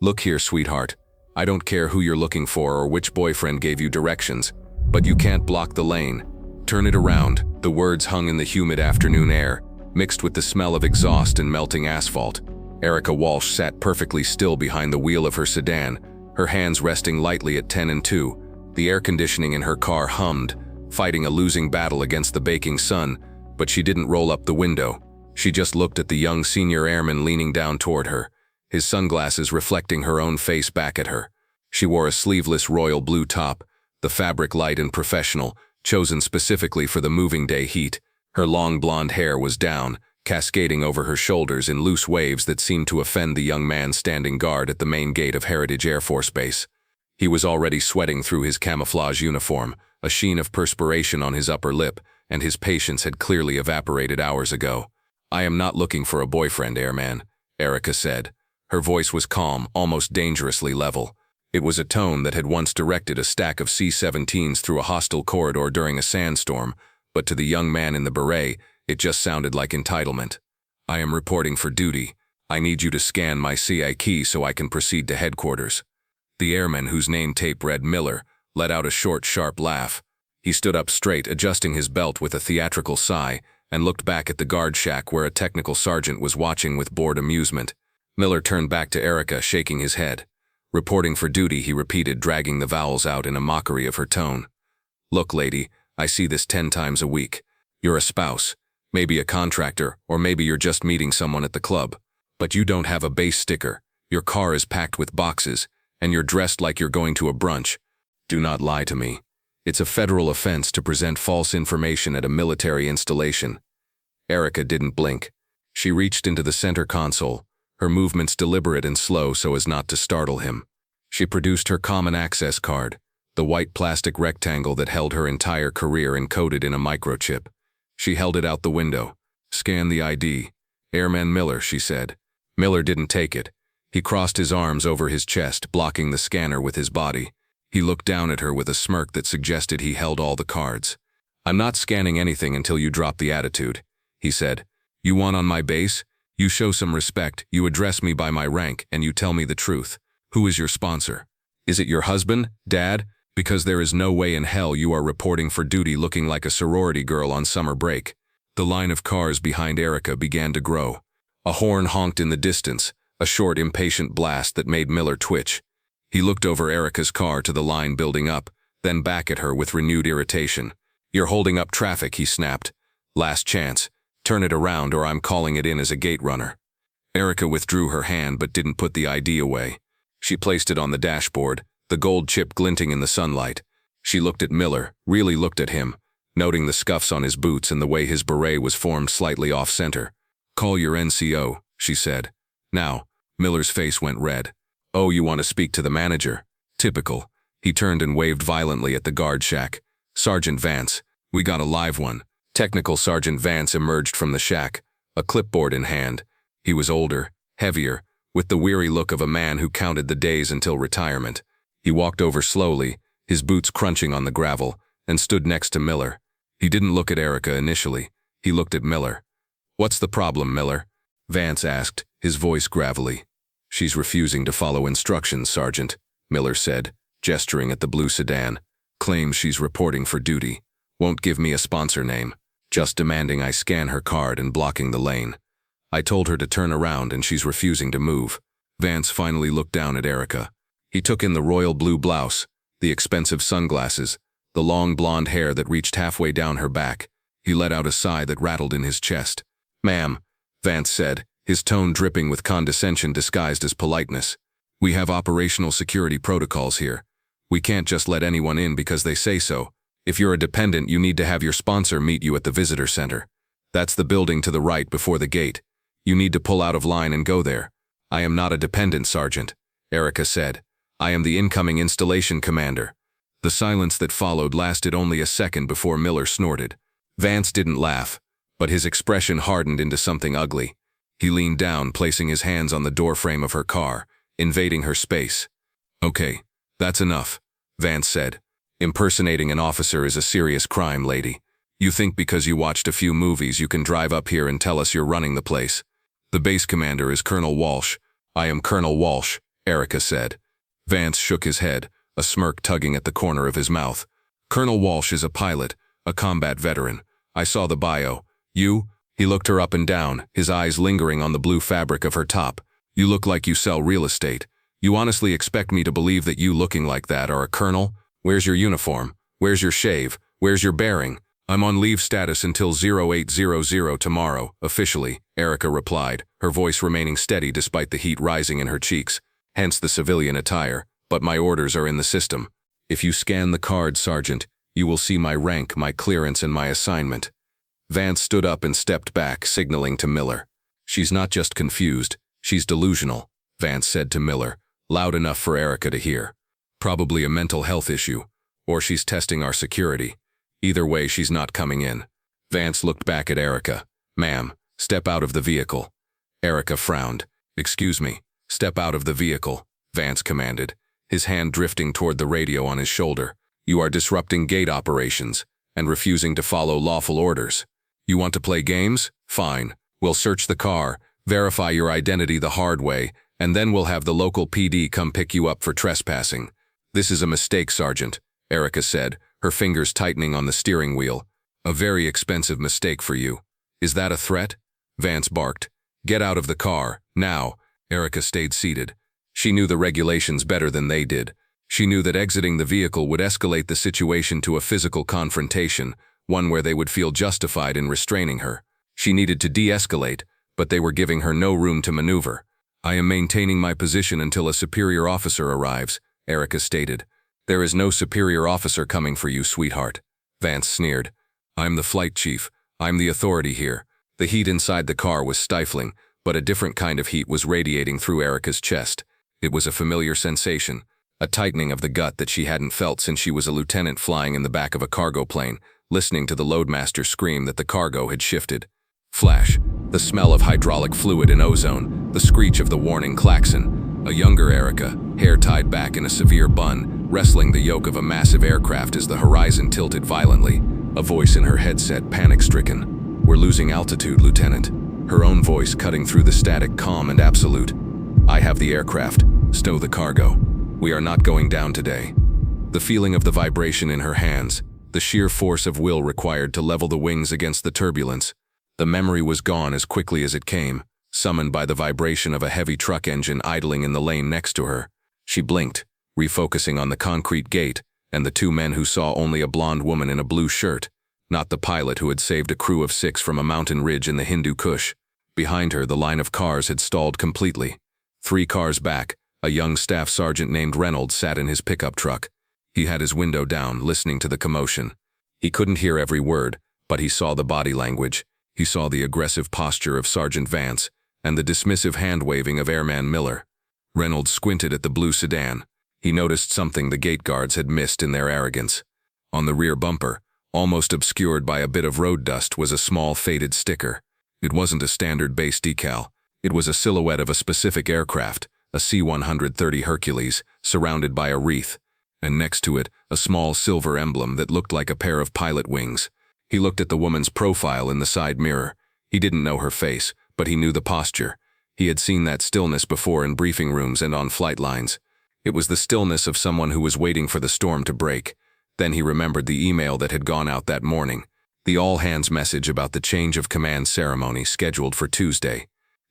"Look here, sweetheart. I don't care who you're looking for or which boyfriend gave you directions, but you can't block the lane. Turn it around." The words hung in the humid afternoon air, mixed with the smell of exhaust and melting asphalt. Erica Walsh sat perfectly still behind the wheel of her sedan, her hands resting lightly at 10 and 2. The air conditioning in her car hummed, fighting a losing battle against the baking sun, but she didn't roll up the window. She just looked at the young senior airman leaning down toward her, his sunglasses reflecting her own face back at her. She wore a sleeveless royal blue top, the fabric light and professional, chosen specifically for the moving day heat. Her long blonde hair was down, cascading over her shoulders in loose waves that seemed to offend the young man standing guard at the main gate of Heritage Air Force Base. He was already sweating through his camouflage uniform, a sheen of perspiration on his upper lip, and his patience had clearly evaporated hours ago. "I am not looking for a boyfriend, airman," Erica said. Her voice was calm, almost dangerously level. It was a tone that had once directed a stack of C-17s through a hostile corridor during a sandstorm, but to the young man in the beret, it just sounded like entitlement. "I am reporting for duty. I need you to scan my CI key so I can proceed to headquarters." The airman, whose name tape read Miller, let out a short, sharp laugh. He stood up straight, adjusting his belt with a theatrical sigh, and looked back at the guard shack where a technical sergeant was watching with bored amusement. Miller turned back to Erica, shaking his head. "Reporting for duty," he repeated, dragging the vowels out in a mockery of her tone. "Look, lady, I see this 10 times a week. You're a spouse, maybe a contractor, or maybe you're just meeting someone at the club. But you don't have a base sticker, your car is packed with boxes, and you're dressed like you're going to a brunch. Do not lie to me. It's a federal offense to present false information at a military installation." Erica didn't blink. She reached into the center console, her movements deliberate and slow so as not to startle him. She produced her common access card, the white plastic rectangle that held her entire career encoded in a microchip. She held it out the window. "Scan the ID. Airman Miller," she said. Miller didn't take it. He crossed his arms over his chest, blocking the scanner with his body. He looked down at her with a smirk that suggested he held all the cards. "I'm not scanning anything until you drop the attitude," he said. "You want on my base? You show some respect, you address me by my rank, and you tell me the truth. Who is your sponsor? Is it your husband, dad? Because there is no way in hell you are reporting for duty looking like a sorority girl on summer break." The line of cars behind Erica began to grow. A horn honked in the distance, a short, impatient blast that made Miller twitch. He looked over Erica's car to the line building up, then back at her with renewed irritation. "You're holding up traffic," he snapped. "Last chance. Turn it around or I'm calling it in as a gate runner." Erica withdrew her hand but didn't put the ID away. She placed it on the dashboard, the gold chip glinting in the sunlight. She looked at Miller, really looked at him, noting the scuffs on his boots and the way his beret was formed slightly off-center. "Call your NCO," she said. "Now." Miller's face went red. "Oh, you want to speak to the manager? Typical." He turned and waved violently at the guard shack. "Sergeant Vance, we got a live one." Technical Sergeant Vance emerged from the shack, a clipboard in hand. He was older, heavier, with the weary look of a man who counted the days until retirement. He walked over slowly, his boots crunching on the gravel, and stood next to Miller. He didn't look at Erica initially. He looked at Miller. "What's the problem, Miller?" Vance asked, his voice gravelly. "She's refusing to follow instructions, Sergeant," Miller said, gesturing at the blue sedan. "Claims she's reporting for duty. Won't give me a sponsor name. Just demanding I scan her card and blocking the lane. I told her to turn around and she's refusing to move." Vance finally looked down at Erica. He took in the royal blue blouse, the expensive sunglasses, the long blonde hair that reached halfway down her back. He let out a sigh that rattled in his chest. "Ma'am," Vance said, his tone dripping with condescension disguised as politeness. "We have operational security protocols here. We can't just let anyone in because they say so. If you're a dependent, you need to have your sponsor meet you at the visitor center. That's the building to the right before the gate. You need to pull out of line and go there." "I am not a dependent, Sergeant," Erica said. "I am the incoming installation commander." The silence that followed lasted only a second before Miller snorted. Vance didn't laugh, but his expression hardened into something ugly. He leaned down, placing his hands on the doorframe of her car, invading her space. "Okay, that's enough," Vance said. "Impersonating an officer is a serious crime, lady. You think because you watched a few movies you can drive up here and tell us you're running the place. The base commander is Colonel Walsh." "I am Colonel Walsh," Erica said. Vance shook his head, a smirk tugging at the corner of his mouth. Colonel Walsh is a pilot, a combat veteran. I saw the bio. You? He looked her up and down, his eyes lingering on the blue fabric of her top. You look like you sell real estate. You honestly expect me to believe that you looking like that are a colonel? Where's your uniform? Where's your shave? Where's your bearing? I'm on leave status until 0800 tomorrow, officially, Erica replied, her voice remaining steady despite the heat rising in her cheeks. Hence the civilian attire, but my orders are in the system. If you scan the card, Sergeant, you will see my rank, my clearance, and my assignment. Vance stood up and stepped back, signaling to Miller. She's not just confused, she's delusional, Vance said to Miller, loud enough for Erica to hear. Probably a mental health issue, or she's testing our security. Either way, she's not coming in. Vance looked back at Erica. Ma'am, step out of the vehicle. Erica frowned. Excuse me, step out of the vehicle, Vance commanded, his hand drifting toward the radio on his shoulder. You are disrupting gate operations and refusing to follow lawful orders. You want to play games? Fine. We'll search the car, verify your identity the hard way, and then we'll have the local PD come pick you up for trespassing. This is a mistake, Sergeant, Erica said, her fingers tightening on the steering wheel. A very expensive mistake for you. Is that a threat? Vance barked. Get out of the car, now. Erica stayed seated. She knew the regulations better than they did. She knew that exiting the vehicle would escalate the situation to a physical confrontation, one where they would feel justified in restraining her. She needed to de-escalate, but they were giving her no room to maneuver. I am maintaining my position until a superior officer arrives, Erica stated. There is no superior officer coming for you, sweetheart. Vance sneered. I'm the flight chief. I'm the authority here. The heat inside the car was stifling, but a different kind of heat was radiating through Erica's chest. It was a familiar sensation, a tightening of the gut that she hadn't felt since she was a lieutenant flying in the back of a cargo plane, listening to the loadmaster scream that the cargo had shifted. Flash, the smell of hydraulic fluid and ozone, the screech of the warning klaxon. A younger Erica, hair tied back in a severe bun, wrestling the yoke of a massive aircraft as the horizon tilted violently. A voice in her headset, panic-stricken. We're losing altitude, Lieutenant. Her own voice cutting through the static, calm and absolute. I have the aircraft. Stow the cargo. We are not going down today. The feeling of the vibration in her hands, the sheer force of will required to level the wings against the turbulence. The memory was gone as quickly as it came, summoned by the vibration of a heavy truck engine idling in the lane next to her. She blinked, refocusing on the concrete gate and the two men who saw only a blonde woman in a blue shirt, not the pilot who had saved a crew of 6 from a mountain ridge in the Hindu Kush. Behind her, the line of cars had stalled completely. 3 cars back, a young staff sergeant named Reynolds sat in his pickup truck. He had his window down, listening to the commotion. He couldn't hear every word, but he saw the body language. He saw the aggressive posture of Sergeant Vance and the dismissive hand-waving of Airman Miller. Reynolds squinted at the blue sedan. He noticed something the gate guards had missed in their arrogance. On the rear bumper, almost obscured by a bit of road dust, was a small faded sticker. It wasn't a standard base decal. It was a silhouette of a specific aircraft, a C-130 Hercules, surrounded by a wreath, and next to it, a small silver emblem that looked like a pair of pilot wings. He looked at the woman's profile in the side mirror. He didn't know her face, but he knew the posture. He had seen that stillness before in briefing rooms and on flight lines. It was the stillness of someone who was waiting for the storm to break. Then he remembered the email that had gone out that morning, the all-hands message about the change of command ceremony scheduled for Tuesday.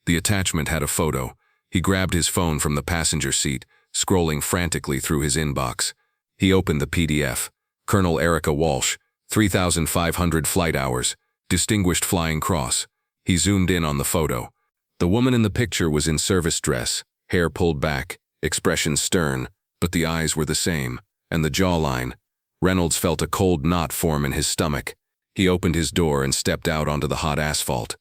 The attachment had a photo. He grabbed his phone from the passenger seat, scrolling frantically through his inbox. He opened the PDF. Colonel Erica Walsh, 3,500 flight hours, Distinguished Flying Cross. He zoomed in on the photo. The woman in the picture was in service dress, hair pulled back, expression stern, but the eyes were the same, and the jawline. Reynolds felt a cold knot form in his stomach. He opened his door and stepped out onto the hot asphalt.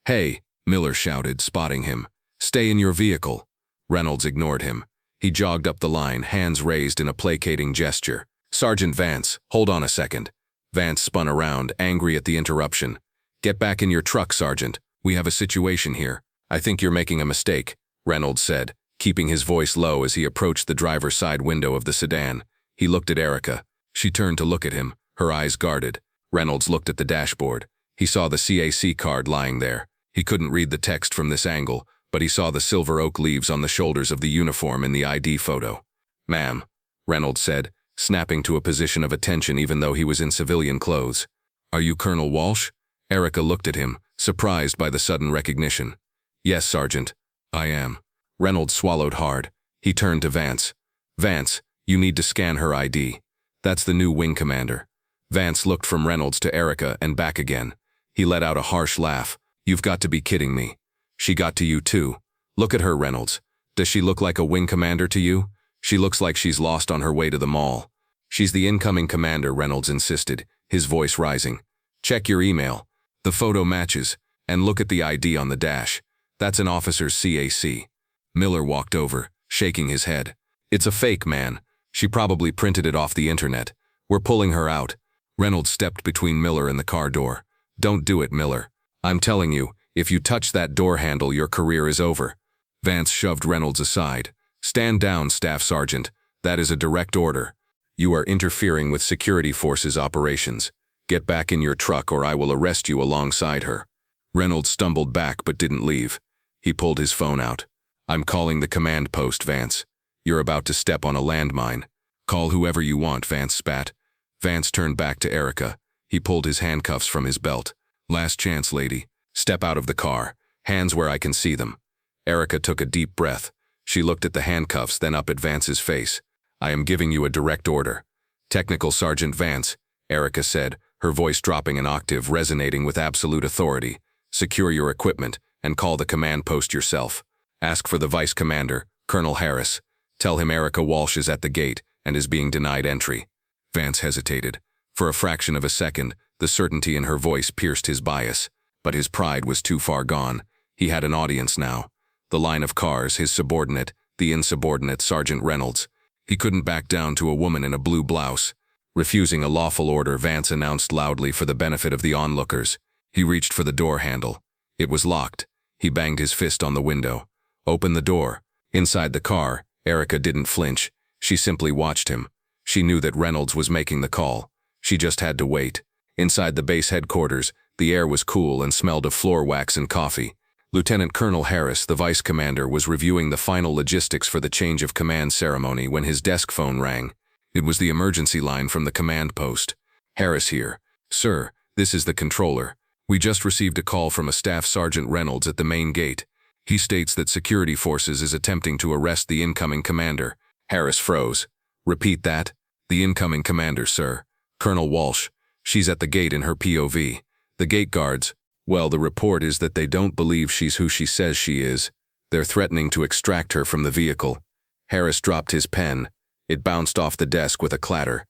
"Hey," Miller shouted, spotting him. "Stay in your vehicle." Reynolds ignored him. He jogged up the line, hands raised in a placating gesture. "Sergeant Vance, hold on a second." Vance spun around, angry at the interruption. "Get back in your truck, Sergeant. We have a situation here." "I think you're making a mistake," Reynolds said, keeping his voice low as he approached the driver's side window of the sedan. He looked at Erica. She turned to look at him, her eyes guarded. Reynolds looked at the dashboard. He saw the CAC card lying there. He couldn't read the text from this angle, but he saw the silver oak leaves on the shoulders of the uniform in the ID photo. "Ma'am," Reynolds said, snapping to a position of attention even though he was in civilian clothes. "Are you Colonel Walsh?" Erica looked at him, surprised by the sudden recognition. "Yes, Sergeant. I am." Reynolds swallowed hard. He turned to Vance. "Vance, you need to scan her ID. That's the new wing commander." Vance looked from Reynolds to Erica and back again. He let out a harsh laugh. "You've got to be kidding me. She got to you too. Look at her, Reynolds. Does she look like a wing commander to you? She looks like she's lost on her way to the mall." "She's the incoming commander," Reynolds insisted, his voice rising. "Check your email. The photo matches, and look at the ID on the dash. That's an officer's CAC. Miller walked over, shaking his head. "It's a fake, man. She probably printed it off the internet. We're pulling her out." Reynolds stepped between Miller and the car door. "Don't do it, Miller. I'm telling you, if you touch that door handle, your career is over." Vance shoved Reynolds aside. "Stand down, Staff Sergeant. That is a direct order. You are interfering with security forces operations. Get back in your truck or I will arrest you alongside her." Reynolds stumbled back but didn't leave. He pulled his phone out. "I'm calling the command post, Vance. You're about to step on a landmine. Call whoever you want," Vance spat. Vance turned back to Erica. He pulled his handcuffs from his belt. "Last chance, lady. Step out of the car. Hands where I can see them." Erica took a deep breath. She looked at the handcuffs, then up at Vance's face. "I am giving you a direct order." "Technical Sergeant Vance," Erica said, her voice dropping an octave, resonating with absolute authority. "Secure your equipment and call the command post yourself. Ask for the Vice Commander, Colonel Harris. Tell him Erica Walsh is at the gate and is being denied entry." Vance hesitated. For a fraction of a second, the certainty in her voice pierced his bias. But his pride was too far gone. He had an audience now. The line of cars, his subordinate, the insubordinate Sergeant Reynolds. He couldn't back down to a woman in a blue blouse. Refusing a lawful order, Vance announced loudly for the benefit of the onlookers. He reached for the door handle. It was locked. He banged his fist on the window. "Open the door." Inside the car, Erica didn't flinch. She simply watched him. She knew that Reynolds was making the call. She just had to wait. Inside the base headquarters, the air was cool and smelled of floor wax and coffee. Lieutenant Colonel Harris, the vice commander, was reviewing the final logistics for the change of command ceremony when his desk phone rang. It was the emergency line from the command post. "Harris here. Sir, this is the controller. We just received a call from a Staff Sergeant Reynolds at the main gate. He states that security forces is attempting to arrest the incoming commander." Harris froze. "Repeat that." "The incoming commander, sir. Colonel Walsh. She's at the gate in her POV. The gate guards, well, the report is that they don't believe she's who she says she is. They're threatening to extract her from the vehicle." Harris dropped his pen. It bounced off the desk with a clatter.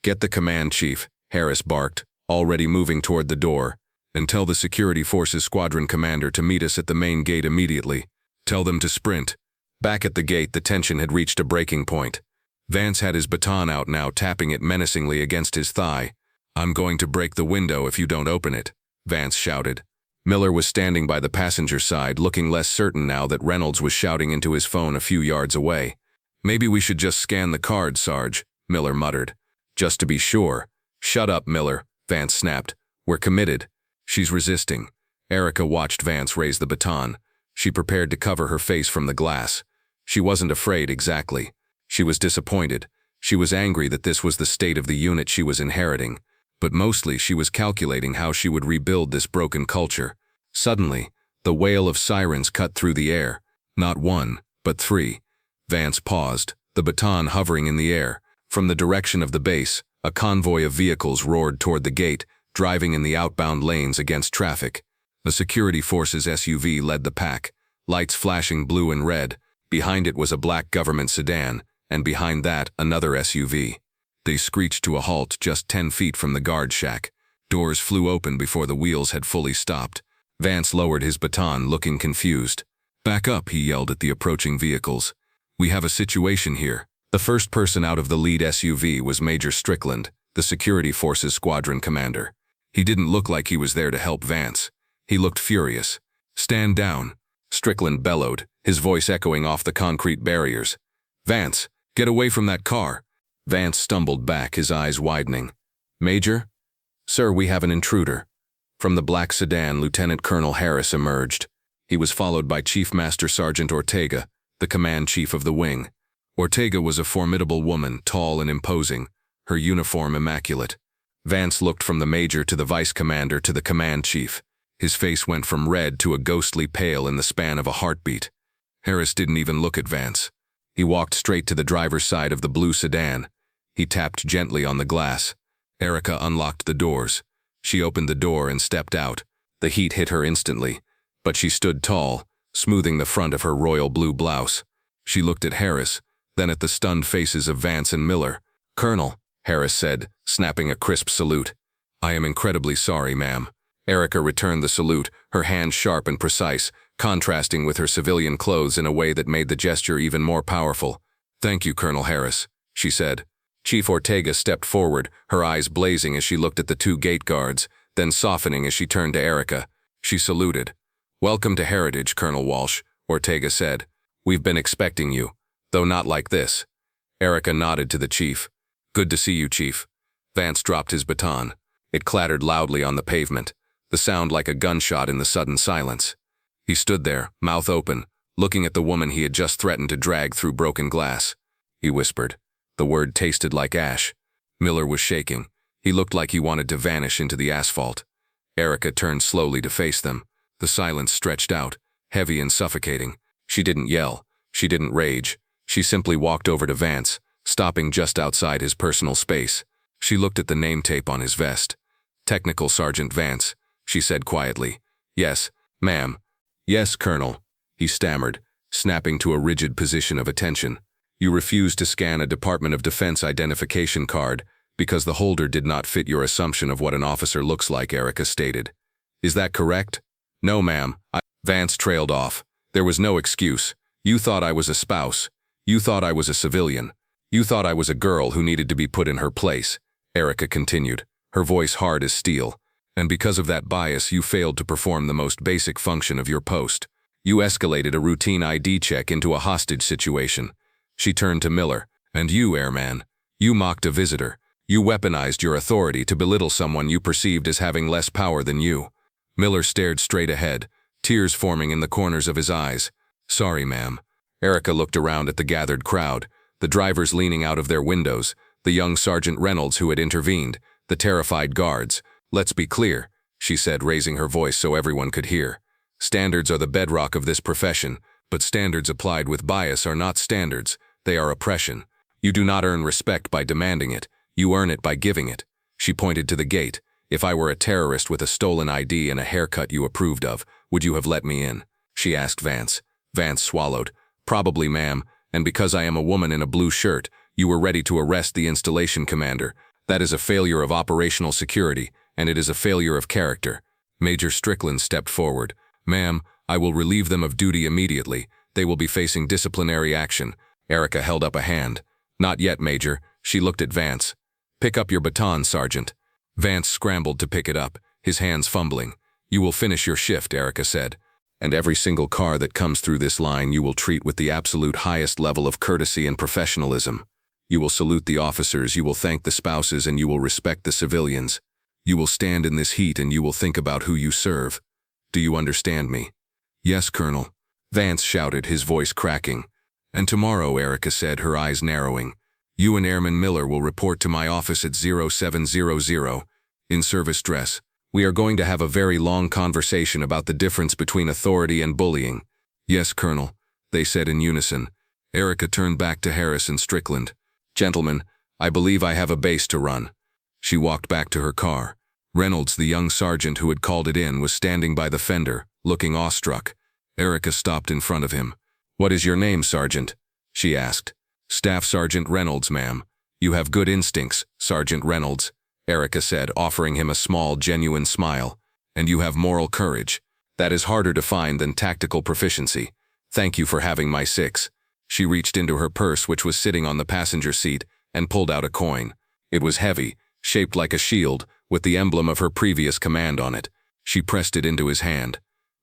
"Get the command chief," Harris barked, already moving toward the door. "And tell the security forces squadron commander to meet us at the main gate immediately. Tell them to sprint." Back at the gate, the tension had reached a breaking point. Vance had his baton out now, tapping it menacingly against his thigh. "I'm going to break the window if you don't open it," Vance shouted. Miller was standing by the passenger side, looking less certain now that Reynolds was shouting into his phone a few yards away. "Maybe we should just scan the card, Sarge," Miller muttered. "Just to be sure." "Shut up, Miller," Vance snapped. "We're committed." "She's resisting." Erica watched Vance raise the baton. She prepared to cover her face from the glass. She wasn't afraid exactly. She was disappointed. She was angry that this was the state of the unit she was inheriting. But mostly she was calculating how she would rebuild this broken culture. Suddenly, the wail of sirens cut through the air. Not one, but three. Vance paused, the baton hovering in the air. From the direction of the base, a convoy of vehicles roared toward the gate, driving in the outbound lanes against traffic. The security forces SUV led the pack, lights flashing blue and red. Behind it was a black government sedan, and behind that, another SUV. They screeched to a halt just 10 feet from the guard shack. Doors flew open before the wheels had fully stopped. Vance lowered his baton, looking confused. "Back up," he yelled at the approaching vehicles. "We have a situation here." The first person out of the lead SUV was Major Strickland, the security forces squadron commander. He didn't look like he was there to help Vance. He looked furious. "Stand down," Strickland bellowed, his voice echoing off the concrete barriers. "Vance, get away from that car." Vance stumbled back, his eyes widening. "Major?" "Sir, we have an intruder." From the black sedan, Lieutenant Colonel Harris emerged. He was followed by Chief Master Sergeant Ortega, the command chief of the wing. Ortega was a formidable woman, tall and imposing, her uniform immaculate. Vance looked from the major to the vice commander to the command chief. His face went from red to a ghostly pale in the span of a heartbeat. Harris didn't even look at Vance. He walked straight to the driver's side of the blue sedan. He tapped gently on the glass. Erica unlocked the doors. She opened the door and stepped out. The heat hit her instantly, but she stood tall, smoothing the front of her royal blue blouse. She looked at Harris, then at the stunned faces of Vance and Miller. "Colonel," Harris said, snapping a crisp salute. "I am incredibly sorry, ma'am." Erica returned the salute, her hand sharp and precise, contrasting with her civilian clothes in a way that made the gesture even more powerful. "Thank you, Colonel Harris," she said. Chief Ortega stepped forward, her eyes blazing as she looked at the two gate guards, then softening as she turned to Erica. She saluted. "Welcome to Heritage, Colonel Walsh," Ortega said. "We've been expecting you, though not like this." Erica nodded to the chief. "Good to see you, Chief." Vance dropped his baton. It clattered loudly on the pavement, the sound like a gunshot in the sudden silence. He stood there, mouth open, looking at the woman he had just threatened to drag through broken glass. He whispered. The word tasted like ash. Miller was shaking. He looked like he wanted to vanish into the asphalt. Erica turned slowly to face them. The silence stretched out, heavy and suffocating. She didn't yell. She didn't rage. She simply walked over to Vance, stopping just outside his personal space. She looked at the name tape on his vest. "Technical Sergeant Vance," she said quietly. "Yes, ma'am." "Yes, Colonel," he stammered, snapping to a rigid position of attention. "You refused to scan a Department of Defense identification card because the holder did not fit your assumption of what an officer looks like," Erica stated. "Is that correct?" "No, ma'am." Vance trailed off. "There was no excuse. You thought I was a spouse. You thought I was a civilian. You thought I was a girl who needed to be put in her place," Erica continued, her voice hard as steel. "And because of that bias, you failed to perform the most basic function of your post. You escalated a routine ID check into a hostage situation." She turned to Miller. "And you, airman, you mocked a visitor. You weaponized your authority to belittle someone you perceived as having less power than you." Miller stared straight ahead, tears forming in the corners of his eyes. "Sorry, ma'am." Erica looked around at the gathered crowd, the drivers leaning out of their windows, the young Sergeant Reynolds who had intervened, the terrified guards. "Let's be clear," she said, raising her voice so everyone could hear. "Standards are the bedrock of this profession, but standards applied with bias are not standards, they are oppression. You do not earn respect by demanding it, you earn it by giving it." She pointed to the gate. "If I were a terrorist with a stolen ID and a haircut you approved of, would you have let me in?" she asked Vance. Vance swallowed. "Probably, ma'am, and because I am a woman in a blue shirt, you were ready to arrest the installation commander. That is a failure of operational security, and it is a failure of character." Major Strickland stepped forward. "Ma'am, I will relieve them of duty immediately. They will be facing disciplinary action." Erica held up a hand. "Not yet, Major." She looked at Vance. "Pick up your baton, Sergeant." Vance scrambled to pick it up, his hands fumbling. "You will finish your shift," Erica said. "And every single car that comes through this line you will treat with the absolute highest level of courtesy and professionalism. You will salute the officers, you will thank the spouses, and you will respect the civilians. You will stand in this heat and you will think about who you serve. Do you understand me?" "Yes, Colonel," Vance shouted, his voice cracking. "And tomorrow," Erica said, her eyes narrowing, "you and Airman Miller will report to my office at 0700, in service dress. We are going to have a very long conversation about the difference between authority and bullying." "Yes, Colonel," they said in unison. Erica turned back to Harris and Strickland. "Gentlemen, I believe I have a base to run." She walked back to her car. Reynolds, the young sergeant who had called it in, was standing by the fender, looking awestruck. Erica stopped in front of him. "What is your name, Sergeant?" she asked. "Staff Sergeant Reynolds, ma'am." "You have good instincts, Sergeant Reynolds," Erica said, offering him a small, genuine smile. "And you have moral courage. That is harder to find than tactical proficiency. Thank you for having my 6. She reached into her purse, which was sitting on the passenger seat, and pulled out a coin. It was heavy, shaped like a shield, with the emblem of her previous command on it. She pressed it into his hand.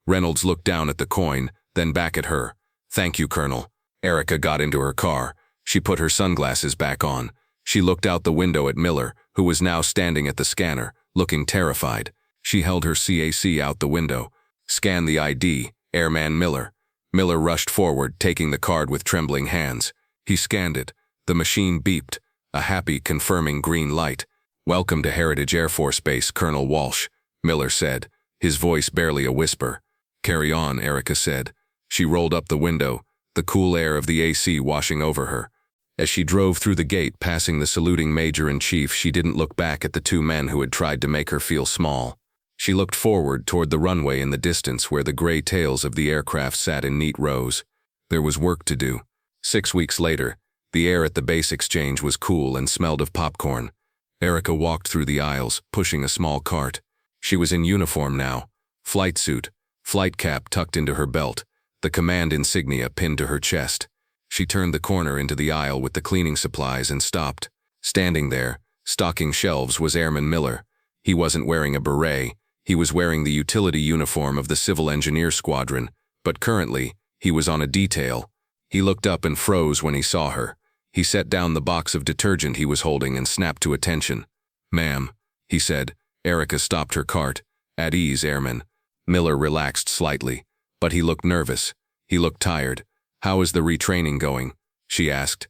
Reynolds looked down at the coin, then back at her. "Thank you, Colonel." Erica got into her car. She put her sunglasses back on. She looked out the window at Miller, who was now standing at the scanner, looking terrified. She held her CAC out the window. "Scan the ID," Airman Miller. Miller rushed forward, taking the card with trembling hands. He scanned it. The machine beeped, a happy, confirming green light. "Welcome to Heritage Air Force Base, Colonel Walsh," Miller said, his voice barely a whisper. "Carry on," Erica said. She rolled up the window, the cool air of the AC washing over her. As she drove through the gate, passing the saluting Major-in-Chief, she didn't look back at the two men who had tried to make her feel small. She looked forward toward the runway in the distance where the gray tails of the aircraft sat in neat rows. There was work to do. 6 weeks later, the air at the base exchange was cool and smelled of popcorn. Erica walked through the aisles, pushing a small cart. She was in uniform now. Flight suit, flight cap tucked into her belt, the command insignia pinned to her chest. She turned the corner into the aisle with the cleaning supplies and stopped. Standing there, stocking shelves, was Airman Miller. He wasn't wearing a beret. He was wearing the utility uniform of the Civil Engineer Squadron, but currently, he was on a detail. He looked up and froze when he saw her. He set down the box of detergent he was holding and snapped to attention. "Ma'am," he said. Erica stopped her cart. "At ease, Airman." Miller relaxed slightly, but he looked nervous. He looked tired. "How is the retraining going?" she asked.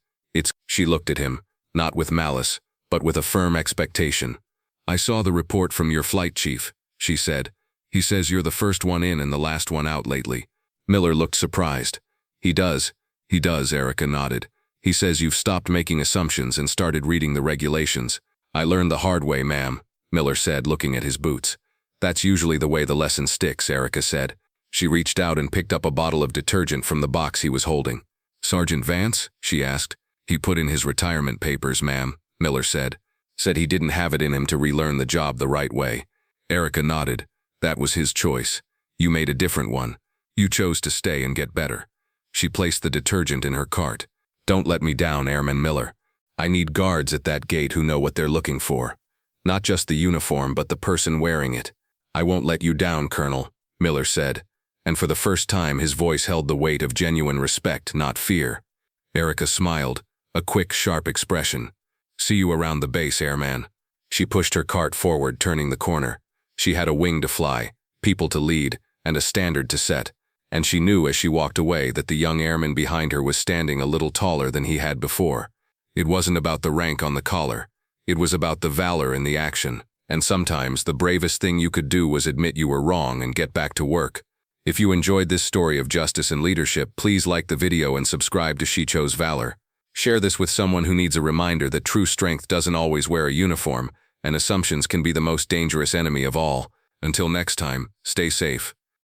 She looked at him, not with malice, but with a firm expectation. "I saw the report from your flight chief," she said. "He says you're the first one in and the last one out lately." Miller looked surprised. He does, Erica nodded. "He says you've stopped making assumptions and started reading the regulations." "I learned the hard way, ma'am," Miller said, looking at his boots. "That's usually the way the lesson sticks," Erica said. She reached out and picked up a bottle of detergent from the box he was holding. "Sergeant Vance?" she asked. "He put in his retirement papers, ma'am," Miller said. "Said he didn't have it in him to relearn the job the right way." Erica nodded. "That was his choice. You made a different one. You chose to stay and get better." She placed the detergent in her cart. "Don't let me down, Airman Miller. I need guards at that gate who know what they're looking for. Not just the uniform, but the person wearing it." "I won't let you down, Colonel," Miller said. And for the first time his voice held the weight of genuine respect, not fear. Erica smiled, a quick, sharp expression. "See you around the base, Airman." She pushed her cart forward, turning the corner. She had a wing to fly, people to lead, and a standard to set. And she knew as she walked away that the young airman behind her was standing a little taller than he had before. It wasn't about the rank on the collar. It was about the valor in the action. And sometimes the bravest thing you could do was admit you were wrong and get back to work. If you enjoyed this story of justice and leadership, please like the video and subscribe to She Chose Valor. Share this with someone who needs a reminder that true strength doesn't always wear a uniform, and assumptions can be the most dangerous enemy of all. Until next time, stay safe.